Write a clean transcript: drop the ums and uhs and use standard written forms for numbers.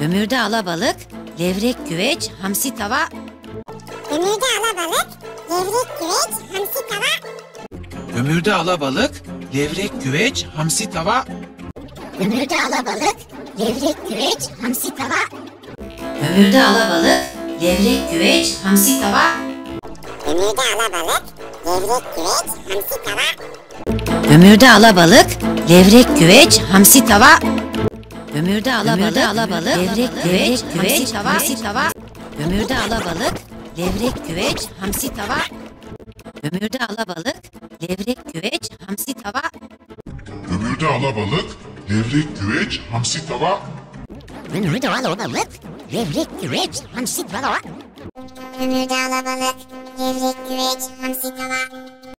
Kömürde alabalık, levrek güveç, hamsi tava. Kömürde alabalık, levrek güveç, hamsi tava. Kömürde alabalık, levrek güveç, hamsi tava. Kömürde alabalık, levrek güveç, hamsi tava. Kömürde alabalık, levrek güveç, hamsi tava. Kömürde alabalık, levrek güveç, hamsi tava. Kömürde alabalık, levrek güveç, hamsi tava. Kömürde alabalık, levrek güveç, hamsi tava. Kömürde alabalık, levrek güveç, hamsi tava. Kömürde alabalık, levrek güveç, hamsi tava. Kömürde alabalık, levrek güveç, hamsi tava. Kömürde alabalık, levrek güveç, hamsi tava. Kömürde alabalık, levrek güveç, hamsi tava.